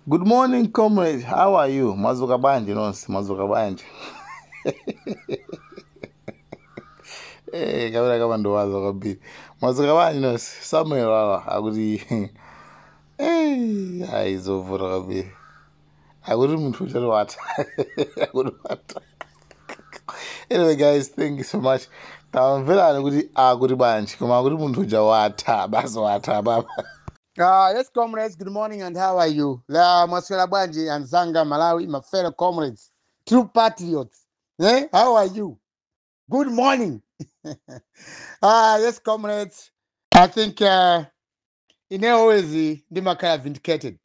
Good morning, comrade. How are you? Mazuka banje nonse, mazuka banje. Kabila kama ndo wazo kabisa. Mazuka banje nonse. Samuel wala akuti aizovura kabisa. Akuti muntu uchalo wata. Akuti wata. Anyway guys, thank you so much. Tamvera kuti akuti banje, koma akuti muntu uja wata, basi wata baba. Yes, comrades, good morning and how are you? La Mwaswela Bwanji and Zanga Malawi, my fellow comrades, true patriots. How are you? Good morning. Yes, comrades. I think always ndimakhala vindicated.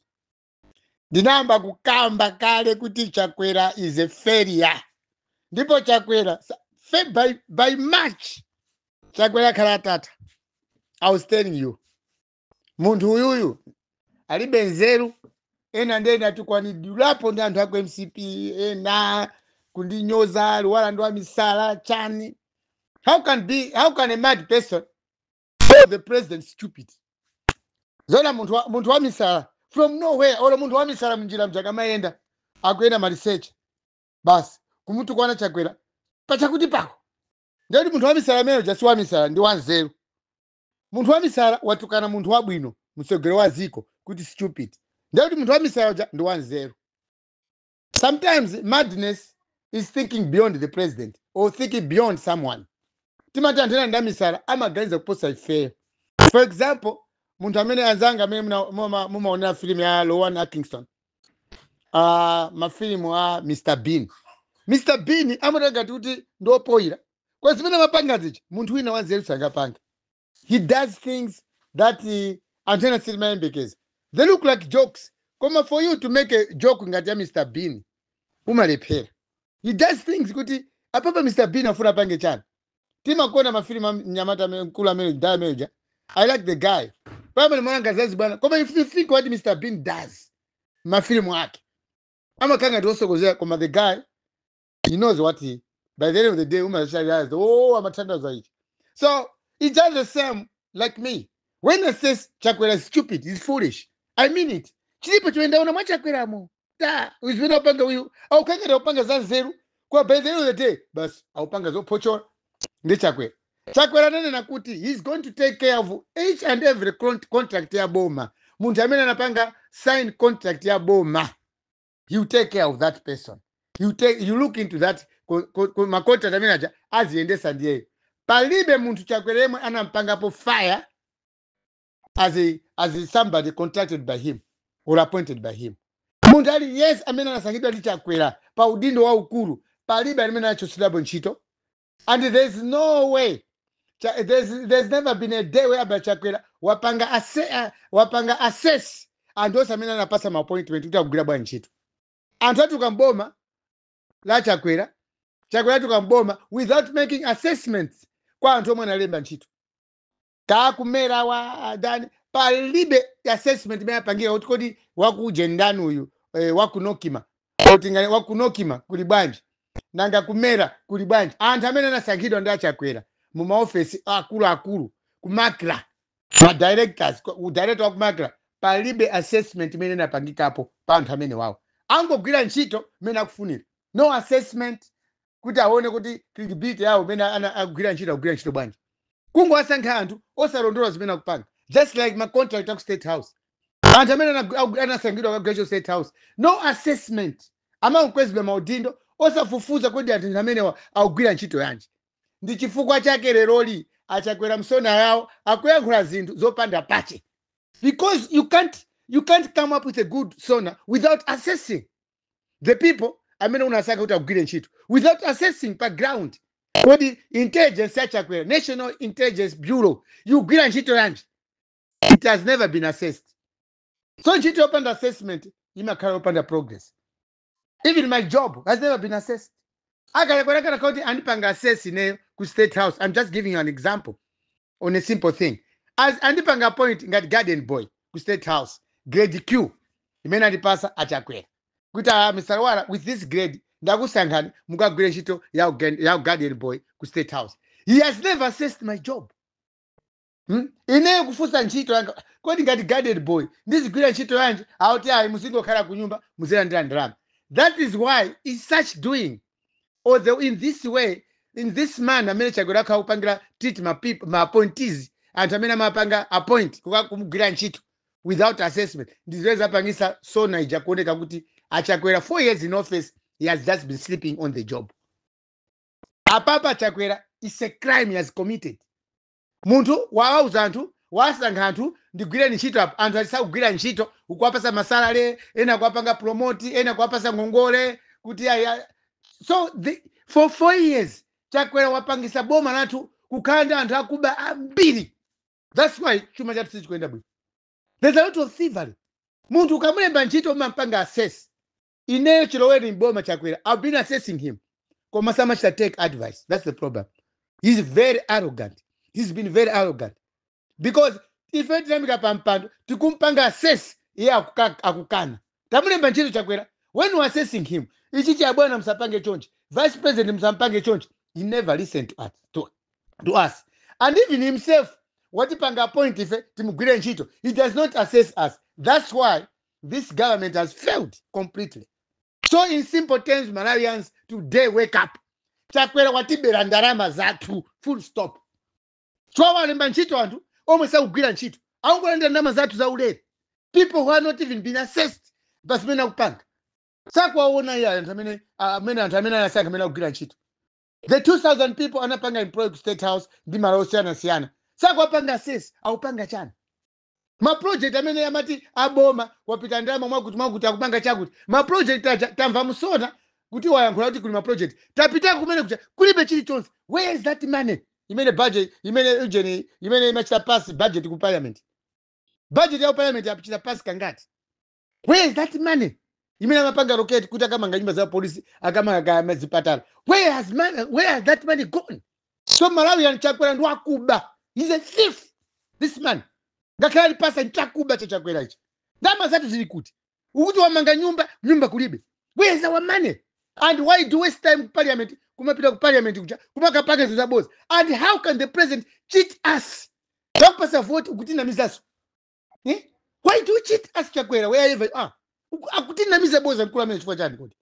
Ndinamba kukamba kale kuti Chakwera is a failure. Ndipo Chakwera by March Chakwera kalatata. I was telling you. Muntu uyuyu alibe nzeru ena ndenda tukwanidulapo ndi anthu aku MCP ena kundinyoza luwala ndo misala chani. How can a mad person call the president stupid? Zona muntu wa misala from nowhere olo muntu wa misala mnjira mjaka maenda akuenda ma research basi kumutu kwana Chakwera pachakuti pako ndeti muntu wa misala meyo just wa misala ndi wanzeru. Muntu wa misala watukana muntu wa bwino msogero wa ziko kuti stupid. Ndeti muntu wa misala ndi wanzeru. Sometimes madness is thinking beyond the president or thinking beyond someone. Timati antena nda misala amaganiza kuposa ifeyo. For example, muntu amene anzanga amene mumaonera film ya Rowan Atkinson. Mafilimu a Mr. Bean. Mr. Bean amatenga kuti ndopoira. Kwa zimene mapanga zichi, muntu wina wanzeru sangapanga. He does things that antena cinema embekeza. They look like jokes. Come for you to make a joke ngati ya Mr. Bean. Umalepera. He does things kuti apapa Mr. Bean afuna pange chani. Tima kona mafilimu mnyamata mkula meja. I like the guy. Pama ni mwana ngazazi bwana. Koma if you think what Mr. Bean does, mafilimu wake. Ama kanga doso kozea koma the guy, he knows what by the end of the day, realized, I'm a tender zaidi. So, it's just the same like me. When I say Chakwera is stupid, he's foolish. I mean it. Chilipo tuenda una Chakwera mo. Da, uzibina upanga uyu. Au kanga upanga za zeru. Kwa by the end of the day, bas, upanga zo pocho. Ndi Chakwera. Chakwera nene nakuti, he's going to take care of each and every contract ya boma. Muntu amene anapanga sign contract ya boma. You take care of that person. You look into that makontra manager aziendesa ndiye. Palibe muntu Chakwera yemwe anampangapo fire as somebody contracted by him or appointed by him. Muntu ali yes amene anasangidwa ndi Chakwera pa udindo wa ukulu palibe amene anachosedwapo ntchito. And there's no way there's never been a day where Chakwera wapanga assess and those amene anapasa ma appointment kuti akugwira bwa ntchito. Anthu atukamboma la Chakwera tukamboma without making assessments kwa anthu omwe analemba ntchito. Kakumera wa dani palibe assessment imene apangira kuti kodi wakujendani uyu wakunokima otingane wakunokima kuli bwanji nanga kumera kuli bwanji. Anthu amene anasankhidwa ndi Chakwera mu maofesi akulu kumakra ma directors director wa kumakra palibe assessment imene inapangikapo pa anthu amene wawo angogwira ntchito imene akufunira. No assessment kuti aone kuti credibility yawo imene agwira ntchito bwanji. Kungo asankha anthu osalondola zimene akupanga. Just like my contract at State House. Anthu amene anasangidwa kwa Graduate State House. No assessment. Amakwezedwa maudindo osafufuza kodi anthu amene akugwira ntchito yanji. Ndi chifukwa chake leroli Chakwera msona yawo akuyankhula zinthu zopanda pache. Because you can't come up with a good sona without assessing the people amene unasaka kuti akugwire ntchito, without assessing background. Kodi intelligence ya Chakwera, National Intelligence Bureau, yugwira ntchito yanji. It has never been assessed. So ntchito yopanda assessment imakhala yopanda progress. Even my job has never been assessed. Akalekwera kuti andipanga assess ineyo ku State House. I'm just giving you an example on a simple thing. As andipanga point ngati garden boy ku State House, grade Q imene andipasa Chakwera. Kuti Mr. Wala, with this grade ndakusankhani mukagwire ntchito ya garden boy ku State House. He has never assessed my job. Ineyo kufusa ntchito yanga kodi ngati guarded boy ndizigwira ntchito yanje auti ayi muzingokhala kunyumba muzilandira ndalama. That is why is such doing or in this way, in this manner amene Chakwera akaupangira treat ma appointees anthu amene amapanga appoint kumugwira ntchito without assessment ndizoweza apangisa sona ija kuoneka kuti Chakwera 4 years in office he has just been sleeping on the job. Apapa Chakwera is a crime he has committed. Muntu wawauza anthu wasankha anthu ndigwire ntchito apo anthu alisakugwira ntchito ukuwapasa masalale ena kuwapanga promote ena kuwapasa ngongole kuti so for 4 years Chakwera wapangisa boma lathu kukhala ndi anthu akuba ambiri. That's why chuma chathu sichikuenda bwino. There's a lot of thievery. Muntu ukamulemba ntchito umampanga assess. Ineyo Chiloweni mboma Chakwera, I've been assessing him. Koma samachita take advice. That's the problem. He's very arrogant. He's been very arrogant. Because if etinamika pampando tikumpanga assess iye akukana. Tamulemba ntchito Chakwera. When you assessing him, ichi chabwana msapange chonchi. Vice President msapange chonchi. He never listened to us. And even himself, what panga point if timugwire ntchito, he does not assess us. That's why this government has failed completely. So in simple terms, Malawians, today wake up. Chakwera watibera ndalama zathu, full stop. So walemba ntchito anthu omwe sakugwira ntchito. Aungolanda ndalama zathu za ulere. People who are not even been assessed. Basi mena kupanga. Sakwaona ya anthu amene anasankha amene akugwira ntchito. The 2,000 people anapanga employed State House ndi malo osiyana. Sakwapanga assess, aupanga chani. Ma project amene yamati aboma wapita ndalama mwakuti akupanga chakuti. Ma project tamva musona kuti wayankhula kuti kuli ma project. Tapita kumene kucha kulibe chilichonse. Where is that money? Imene budget, imene imachita pass budget ku parliament. Budget ya parliament yapita pass kangati. Where is that money? Imene amapanga rocket kuti akamanga nyumba za polisi, akamanga mazipatala. Where has that money gone? So Malawian Chakwera ndo akuba. He's a thief. This man. Ngakhala pasa nchakuba cha Chakwera ichi. Ndama zatu zili kuti. Ukuti wamanga nyumba kulibe. Where is our money? And why do waste time ku parliament? Kumapita ku parliament kuja. Kumaka package za boss. And how can the president cheat us? Dokupasa vote ukutina mizaso. Why do you cheat us Chakwera? Wherever akutina miza boss mkula mene chifua chani kodi.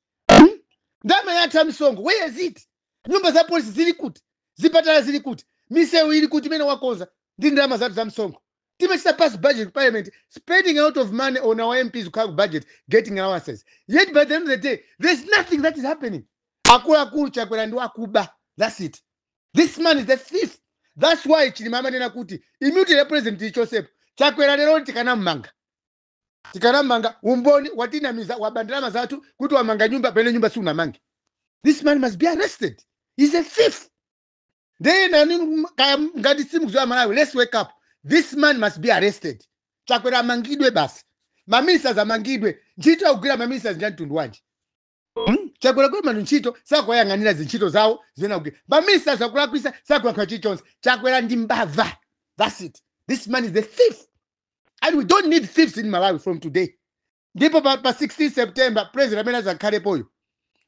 Ndama ya Tamsongo. Where is it? Nyumba za polisi zili kuti. Zipatala zili kuti. Misewu ili kuti mene wakoza. Ndi ndama zatu za Msongo. Timachita pass budget parliament, spending out of money on our MPs who can't budget, getting allowances. Yet by the end of the day, there's nothing that is happening. Akula Chakwera ndo akuba. That's it. This man is a thief. That's why Chilimama nena kuti. Immediately president Joseph. Chakwera lero tikanamanga. Umboni watina miza wabandama zatu kuti wamanga nyumba pene nyumba si unamangi. This man must be arrested. He's a thief. Then ngati simu kuzwa Malawi, let's wake up. This man must be arrested. Chakwera mangidwe basi. Mamisa za mangidwe. Ntchito akugwira mamisa njani tundu wanji. Chakwera kwa manu ntchito sakwa yanganira zinchito zawo zena kugwira. Mamisa za kulakwisa sakwa kwa chichonse. Chakwera ndi mbava. That's it. This man is a thief. And we don't need thieves in Malawi from today. Ndipo pa 16 September president amene azakhale poyo.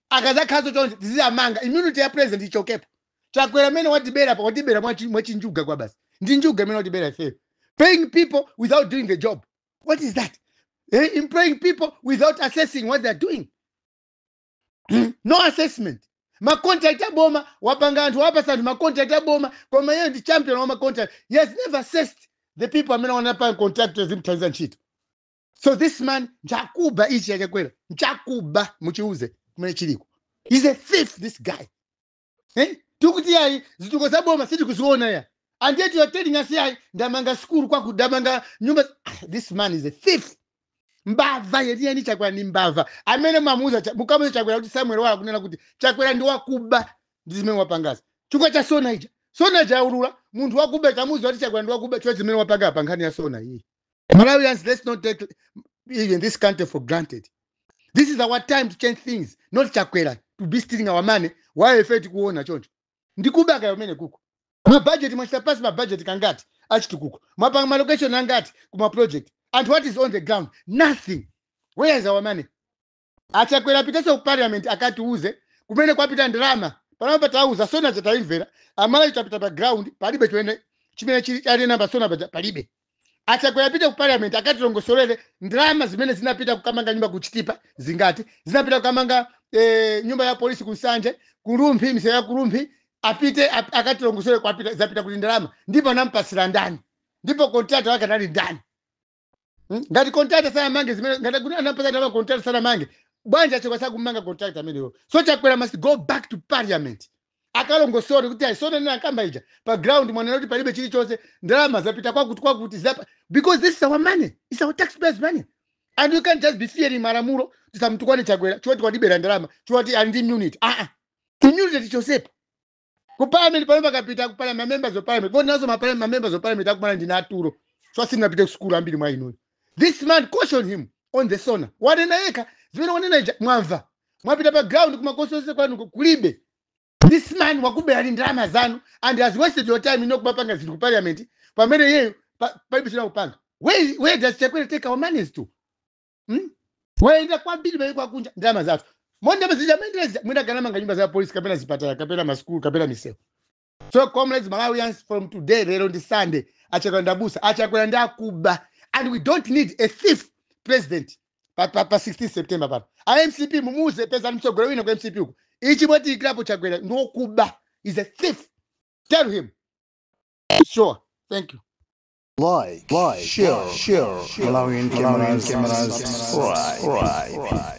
Akazakhazo chonse tiziyamanga immunity ya president ichokepo. Chakwera mene watibera mwachinjuga kwa basi. Ndi njuga mene watibera ife. Paying people without doing the job. What is that? Employing people without assessing what they're doing. No assessment. Ma contract ya boma wapanga anthu wapasa anthu ma contract ya boma koma yeye ndi champion wa ma contract. He has never assessed the people amene wanapanga contractors imthanza ntchito. So this man nchakuba ichi Chakwera. Nchakuba muchiuze kumene chiliko. He's a thief, this guy. Tukuti yayi zituko za boma siti kuziona ya. And yet you are telling us yayi ndamanga skulu kwa kudamanga nyumba. This man is a thief. Mbava yeni Chakwera ni mbava. Amene mamuza mukamuza Chakwera kuti Samuel wala kunena kuti Chakwera ndi wakuba ndizimene wapangaza. Chukwa cha sona ija. Sona ja urula muntu wakuba kamuza kuti Chakwera ndi wakuba chwe zimene wapanga pangani ya sona iyi. Malawians, let's not take even this country for granted. This is our time to change things, not Chakwera to be stealing our money. Why effect kuona choncho? Ndikuba ka yomene kuko. Ma budget mwachita pass ma budget kangati achitukuko. Mapanga ma location angati kuma project. And what is on the ground? Nothing. Where is our money? Chakwera pitasa ku parliament akati uze kumene kwapita ndalama. Panopa tauza sona chataimvera. Amala itapita pa ground palibe chwene chimene chili ali namba sona palibe. Achakwera pita ku parliament akatilongosolere ndalama zimene zinapita kukamanga nyumba kuchitipa zingati zinapita kukamanga nyumba ya polisi kusanje Kurumphi misera ya Kurumphi apite akatilongosole kwapita zapita kuti ndalama ndipo anampasira ndani ndipo contract wake anali ndani. Ngati contract sana mange zimene ngati kuti anampasa ndalama contract sana mange bwanja achokwasa kumanga contract ameneyo. So Chakwera must go back to parliament akalongosole kuti aisone nina kamba ija pa ground mwana kuti palibe chilichonse ndalama zapita kwakuti zapa because this is our money, it's our taxpayers money, and you can't just be fearing Malamulo tisamtukwane Chakwera choti kwatibera ndalama choti andi immunity immunity tichosepa ku parliament pamwe kapita kupala ma members of parliament bona nazo ma members of parliament akumana ndi Naturo so sinapita ku school ambiri mwa ino. This man caution him on the sona wanena yeka zimene wanena mwamva mwapita pa ground kumakonsose kwanu kulibe. This man wakubera ndalama zanu and has wasted your time inokubapanga zinthu ku parliament pamene yeye palibe china kupanga. Where does Chakwera take our money to? Where enda kwambiri bali kwakunja ndalama zathu monde mazija mendeleza mwina kanamanga nyumba za polisi kapena zipatala kapena maskulu kapena misewu. So comrades Malawians, from today lero ndi Sunday Achakwera ndabusa Achakwera ndakuba and we don't need a thief president pa 16 September pano. MCP mumuze pesa mtsogolo wina kwa MCP huko ichi boti iklapo Chakwera ndokuba is a thief. Tell him. Sure. Thank you. Like, share, Malawian cameras, subscribe.